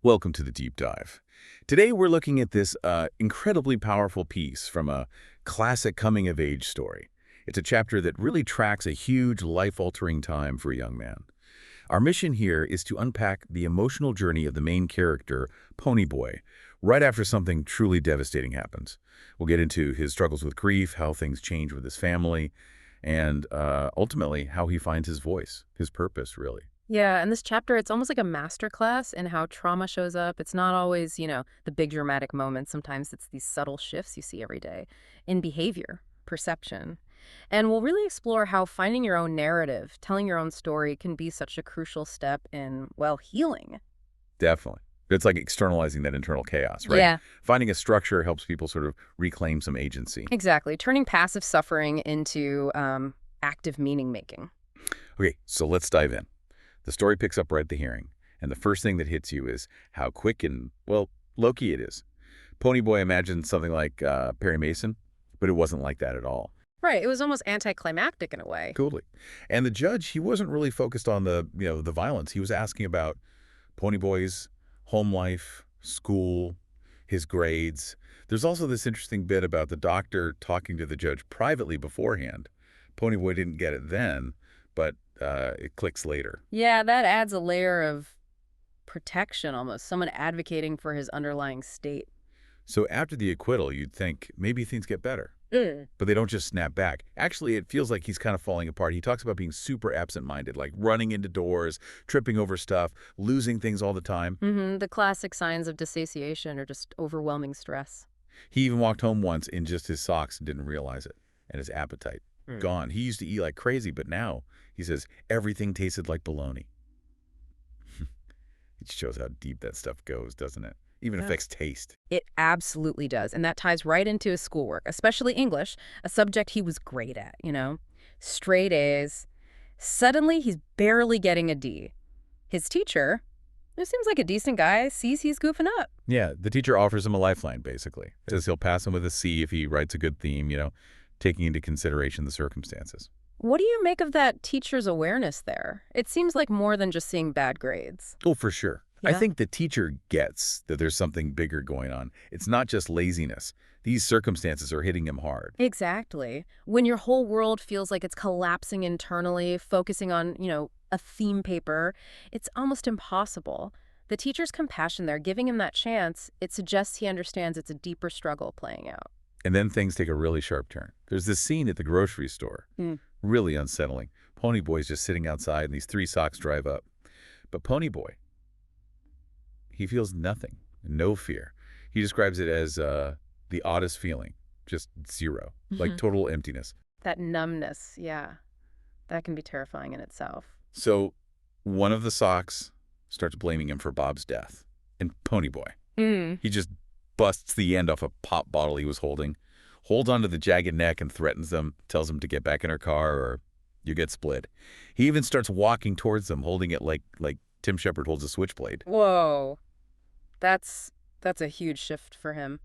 Welcome to the deep dive. Today we're looking at this incredibly powerful piece from a classic coming-of-age story. It's a chapter that really tracks a huge life-altering time for a young man. Our mission here is to unpack the emotional journey of the main character, Ponyboy, right after something truly devastating happens. We'll get into his struggles with grief, how things change with his family, and ultimately how he finds his voice, his purpose, really. Yeah, and this chapter, it's almost like a masterclass in how trauma shows up. It's not always, the big dramatic moments. Sometimes it's these subtle shifts you see every day in behavior, perception. And we'll really explore how finding your own narrative, telling your own story can be such a crucial step in, well, healing. Definitely. It's like externalizing that internal chaos, right? Yeah, Finding a structure helps people sort of reclaim some agency. exactly. Turning passive suffering into active meaning making. Okay, so let's dive in. The story picks up right at the hearing, and the first thing that hits you is how quick and, well, low-key it is. Ponyboy imagined something like Perry Mason, but it wasn't like that at all. Right. It was almost anticlimactic in a way. Coolly. And the judge, he wasn't really focused on the violence. He was asking about Ponyboy's home life, school, his grades. There's also this interesting bit about the doctor talking to the judge privately beforehand. Ponyboy didn't get it then, but it clicks later. Yeah, that adds a layer of protection almost, someone advocating for his underlying state. So after the acquittal, you'd think maybe things get better. But they don't just snap back. Actually, it feels like he's kind of falling apart. He talks about being super absent-minded, like running into doors, tripping over stuff, losing things all the time. The classic signs of dissociation or just overwhelming stress. He even walked home once in just his socks and didn't realize it. And his appetite, Mm. gone. He used to eat like crazy, but now, he says, everything tasted like bologna. It shows how deep that stuff goes, doesn't it? Even Yeah. affects taste. It absolutely does. And that ties right into his schoolwork, especially English, a subject he was great at. Straight A's. Suddenly, he's barely getting a D. His teacher, who seems like a decent guy, sees he's goofing up. Yeah, the teacher offers him a lifeline, basically. Says he'll pass him with a C if he writes a good theme, taking into consideration the circumstances. What do you make of that teacher's awareness there? It seems like more than just seeing bad grades. Oh, for sure. I Yeah. think the teacher gets that there's something bigger going on. It's not just laziness. These circumstances are hitting him hard. Exactly. When your whole world feels like it's collapsing internally, focusing on, a theme paper, it's almost impossible. The teacher's compassion there, giving him that chance, it suggests he understands it's a deeper struggle playing out. And then things take a really sharp turn. There's this scene at the grocery store. Mm. Really unsettling. Ponyboy's just sitting outside and these three socks drive up. But Ponyboy, he feels nothing, no fear. He describes it as the oddest feeling, just zero, like total emptiness. That numbness, yeah, that can be terrifying in itself. So one of the socks starts blaming him for Bob's death. And Ponyboy, Mm. he just busts the end off a pop bottle he was holding, holds onto the jagged neck and threatens them, tells them to get back in her car or you get split. He even starts walking towards them, holding it like Tim Shepard holds a switchblade. Whoa, that's a huge shift for him.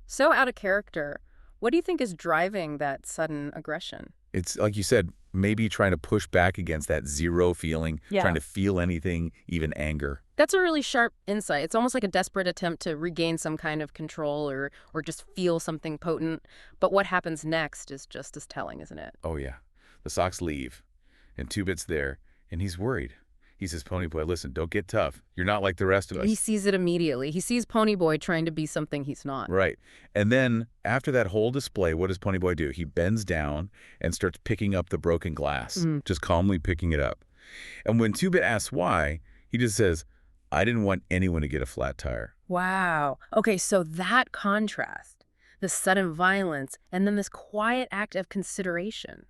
So out of character. What do you think is driving that sudden aggression? It's like you said, maybe trying to push back against that zero feeling, Yeah. trying to feel anything, even anger. That's a really sharp insight. It's almost like a desperate attempt to regain some kind of control or just feel something potent. But what happens next is just as telling, isn't it? Oh, yeah. The socks leave, and Two Bit's there, and he's worried. He says, Ponyboy, listen, don't get tough. You're not like the rest of us. He sees it immediately. He sees Ponyboy trying to be something he's not. Right. And then after that whole display, what does Ponyboy do? He bends down and starts picking up the broken glass, just calmly picking it up. And when Two Bit asks why, he just says, I didn't want anyone to get a flat tire. Wow. Okay, so that contrast, the sudden violence, and then this quiet act of consideration,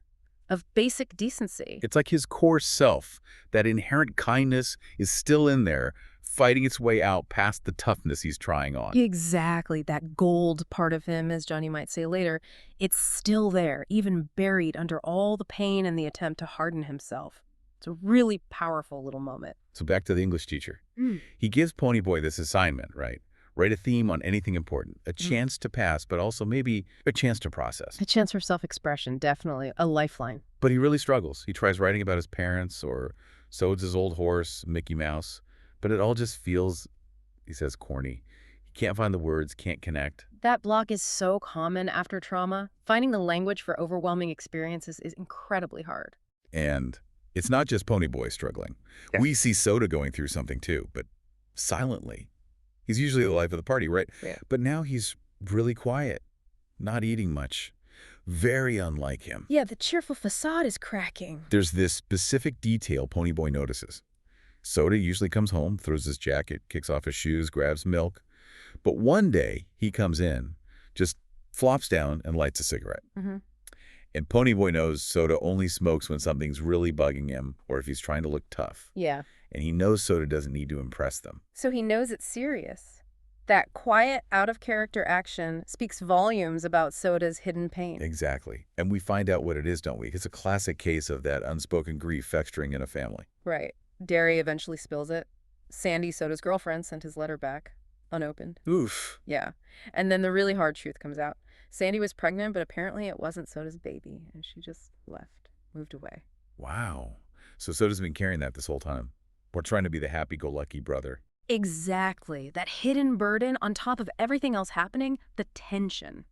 of basic decency. It's like his core self, that inherent kindness is still in there, fighting its way out past the toughness he's trying on. Exactly. That gold part of him, as Johnny might say later, it's still there, even buried under all the pain and the attempt to harden himself. It's a really powerful little moment. So back to the English teacher. He gives Ponyboy this assignment, right? Write a theme on anything important, a chance to pass, but also maybe a chance to process. A chance for self-expression, definitely. A lifeline. But he really struggles. He tries writing about his parents or Sodes' old horse, Mickey Mouse, but it all just feels he says corny. He can't find the words, can't connect. That block is so common after trauma. Finding the language for overwhelming experiences is incredibly hard. And it's not just Ponyboy struggling. Yeah. We see Soda going through something too, but silently. He's usually the life of the party, right? Yeah. But now he's really quiet, not eating much. Very unlike him. Yeah, the cheerful facade is cracking. There's this specific detail Ponyboy notices. Soda usually comes home, throws his jacket, kicks off his shoes, grabs milk. But one day, he comes in, just flops down and lights a cigarette. Mm-hmm. And Ponyboy knows Soda only smokes when something's really bugging him or if he's trying to look tough. Yeah. And he knows Soda doesn't need to impress them. So he knows it's serious. That quiet, out-of-character action speaks volumes about Soda's hidden pain. Exactly. And we find out what it is, don't we? It's a classic case of that unspoken grief festering in a family. Right. Darry eventually spills it. Sandy, Soda's girlfriend, sent his letter back, unopened. Oof. Yeah. And then the really hard truth comes out. Sandy was pregnant, but apparently it wasn't Soda's baby, and she just left, moved away. Wow. So Soda's been carrying that this whole time. We're trying to be the happy-go-lucky brother. Exactly. That hidden burden on top of everything else happening, the tension.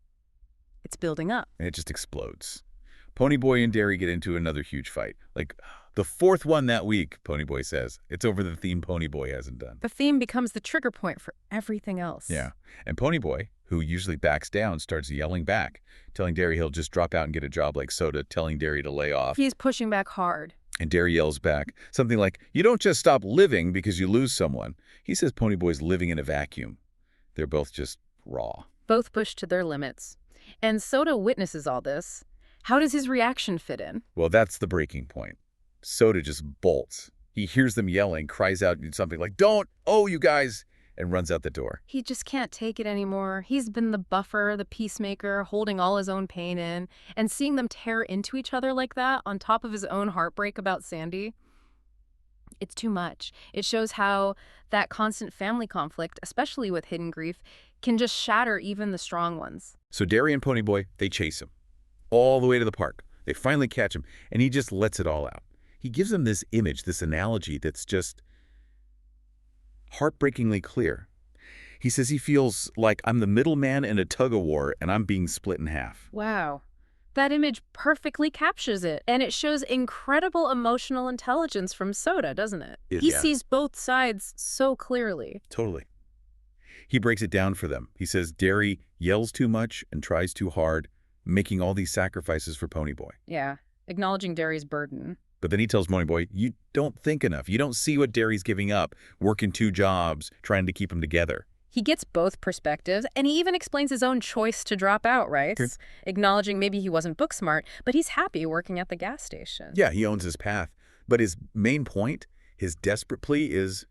It's building up. And it just explodes. Ponyboy and Darry get into another huge fight. Like, the fourth one that week, Ponyboy says. It's over the theme Ponyboy hasn't done. The theme becomes the trigger point for everything else. Yeah. And Ponyboy, who usually backs down, starts yelling back, telling Darry he'll just drop out and get a job like Soda, telling Darry to lay off. He's pushing back hard. And Darry yells back, something like, you don't just stop living because you lose someone. He says Ponyboy's living in a vacuum. They're both just raw. Both pushed to their limits. And Soda witnesses all this. How does his reaction fit in? Well, that's the breaking point. Soda just bolts. He hears them yelling, cries out something like, don't, oh, you guys, and runs out the door. He just can't take it anymore. He's been the buffer, the peacemaker, holding all his own pain in, and seeing them tear into each other like that on top of his own heartbreak about Sandy. It's too much. It shows how that constant family conflict, especially with hidden grief, can just shatter even the strong ones. So Darry and Ponyboy, they chase him all the way to the park. They finally catch him, and he just lets it all out. He gives them this image, this analogy that's just heartbreakingly clear. He says he feels like I'm the middleman in a tug-of-war, and I'm being split in half. Wow. That image perfectly captures it, and it shows incredible emotional intelligence from Soda, doesn't it? He Yeah. sees both sides so clearly. Totally. He breaks it down for them. He says Darry yells too much and tries too hard, making all these sacrifices for Ponyboy. Yeah, acknowledging Darry's burden. But then he tells Ponyboy, you don't think enough. You don't see what Darry's giving up, working 2 jobs, trying to keep them together. He gets both perspectives, and he even explains his own choice to drop out, right? Okay. Acknowledging maybe he wasn't book smart, but he's happy working at the gas station. Yeah, he owns his path. But his main point, his desperate plea is,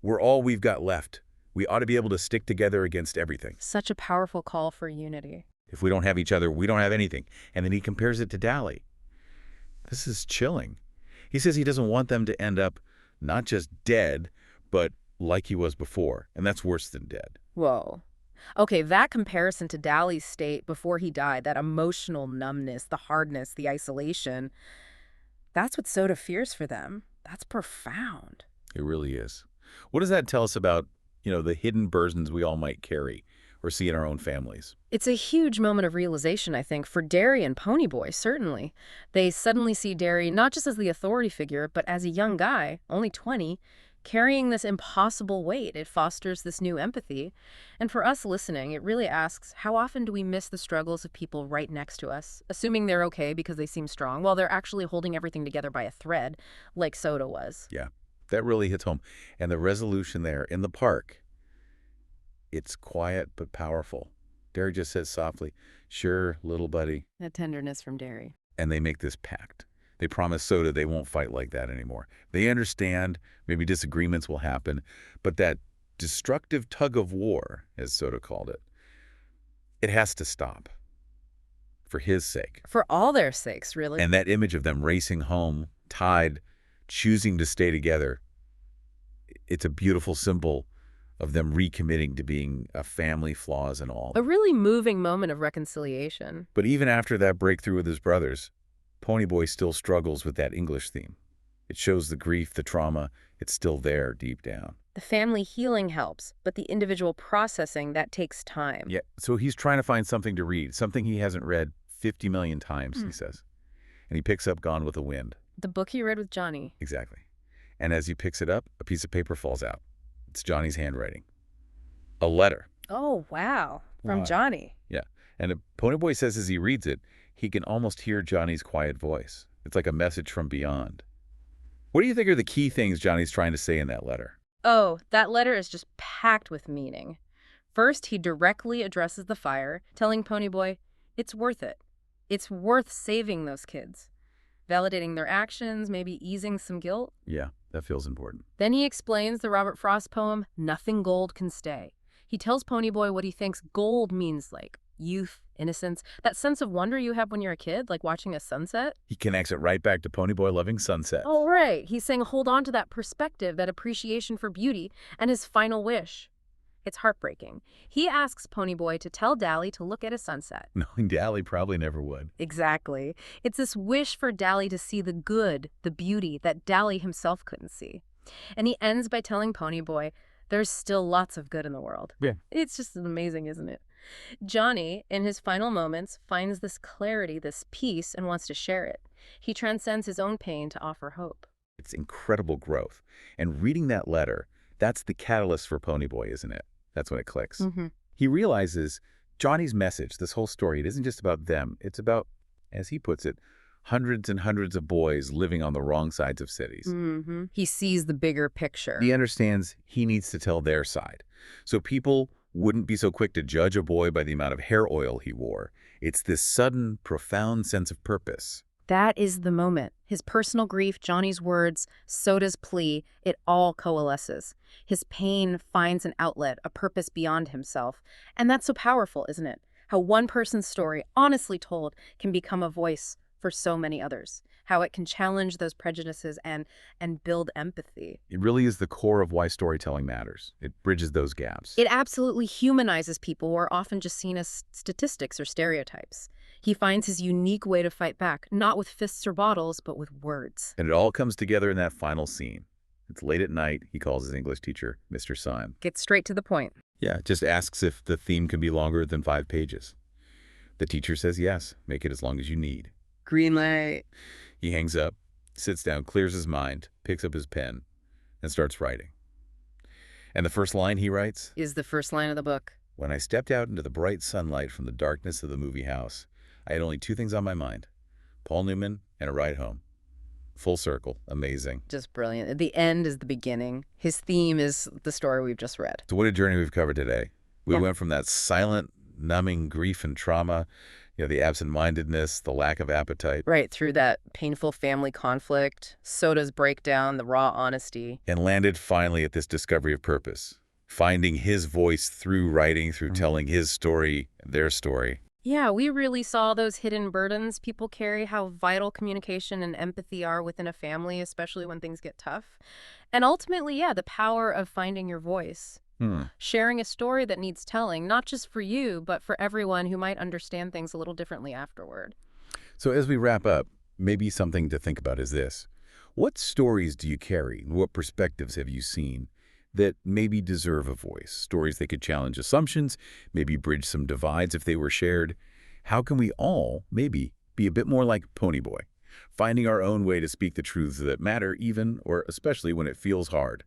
we're all we've got left. We ought to be able to stick together against everything. Such a powerful call for unity. If we don't have each other, we don't have anything. And then he compares it to Dally. This is chilling. He says he doesn't want them to end up not just dead, but like he was before. And that's worse than dead. Whoa. Okay, that comparison to Dally's state before he died, that emotional numbness, the hardness, the isolation, that's what Soda fears for them. That's profound. It really is. What does that tell us about, the hidden burdens we all might carry or see in our own families? It's a huge moment of realization, I think, for Darry and Ponyboy, certainly. They suddenly see Darry not just as the authority figure, but as a young guy, only 20, carrying this impossible weight. It fosters this new empathy. And for us listening, it really asks, how often do we miss the struggles of people right next to us, assuming they're okay because they seem strong, while they're actually holding everything together by a thread, like Soda was? Yeah, that really hits home. And the resolution there in the park, it's quiet but powerful. Darry just says softly, sure, little buddy. That tenderness from Darry. And they make this pact. They promise Soda they won't fight like that anymore. They understand maybe disagreements will happen, but that destructive tug of war, as Soda called it, it has to stop. For his sake. For all their sakes, really. And that image of them racing home, tied, choosing to stay together, it's a beautiful symbol of them recommitting to being a family, flaws and all. A really moving moment of reconciliation. But even after that breakthrough with his brothers, Ponyboy still struggles with that English theme. It shows the grief, the trauma, it's still there deep down. The family healing helps, but the individual processing, that takes time. Yeah, so he's trying to find something to read, something he hasn't read 50 million times, he says. And he picks up Gone with the Wind. The book he read with Johnny. Exactly. And as he picks it up, a piece of paper falls out. It's Johnny's handwriting. A letter. Oh, wow. From Wow. Johnny. Yeah. And Ponyboy says as he reads it, he can almost hear Johnny's quiet voice. It's like a message from beyond. What do you think are the key things Johnny's trying to say in that letter? Oh, that letter is just packed with meaning. First, he directly addresses the fire, telling Ponyboy, it's worth it. It's worth saving those kids. Validating their actions, maybe easing some guilt. Yeah, that feels important. Then he explains the Robert Frost poem, Nothing Gold Can Stay. He tells Ponyboy what he thinks gold means, like youth, innocence, that sense of wonder you have when you're a kid, like watching a sunset. He connects it right back to Ponyboy loving sunsets. Oh, right. He's saying hold on to that perspective, that appreciation for beauty, and his final wish. It's heartbreaking. He asks Ponyboy to tell Dally to look at a sunset. Knowing Dally probably never would. Exactly. It's this wish for Dally to see the good, the beauty that Dally himself couldn't see. And he ends by telling Ponyboy, there's still lots of good in the world. Yeah. It's just amazing, isn't it? Johnny, in his final moments, finds this clarity, this peace, and wants to share it. He transcends his own pain to offer hope. It's incredible growth. And reading that letter, that's the catalyst for Ponyboy, isn't it? That's when it clicks. He realizes Johnny's message, this whole story, it isn't just about them. It's about, as he puts it, hundreds and hundreds of boys living on the wrong sides of cities. He sees the bigger picture. He understands he needs to tell their side. So people wouldn't be so quick to judge a boy by the amount of hair oil he wore. It's this sudden, profound sense of purpose. That is the moment. His personal grief, Johnny's words, Soda's plea, it all coalesces. His pain finds an outlet, a purpose beyond himself. And that's so powerful, isn't it? How one person's story, honestly told, can become a voice for so many others. How it can challenge those prejudices and build empathy. It really is the core of why storytelling matters. It bridges those gaps. It absolutely humanizes people who are often just seen as statistics or stereotypes. He finds his unique way to fight back, not with fists or bottles, but with words. And it all comes together in that final scene. It's late at night. He calls his English teacher, Mr. Sun. Get straight to the point. Yeah, just asks if the theme can be longer than 5 pages. The teacher says yes, make it as long as you need. Green light. He hangs up, sits down, clears his mind, picks up his pen, and starts writing. And the first line he writes, Is the first line of the book. when I stepped out into the bright sunlight from the darkness of the movie house, I had only 2 things on my mind, Paul Newman and a ride home. Full circle. Amazing. Just brilliant. The end is the beginning. His theme is the story we've just read. So what a journey we've covered today. We Yeah. went from that silent, numbing grief and trauma, the absent-mindedness, the lack of appetite, Right, through that painful family conflict, Soda's breakdown, the raw honesty. and landed finally at this discovery of purpose, finding his voice through writing, through telling his story, their story. Yeah, we really saw those hidden burdens people carry, how vital communication and empathy are within a family, especially when things get tough. And ultimately, yeah, the power of finding your voice. Sharing a story that needs telling, not just for you, but for everyone who might understand things a little differently afterward. So as we wrap up, maybe something to think about is this. What stories do you carry? What perspectives have you seen that maybe deserve a voice? Stories that could challenge assumptions, maybe bridge some divides if they were shared. How can we all maybe be a bit more like Ponyboy, finding our own way to speak the truths that matter even or especially when it feels hard?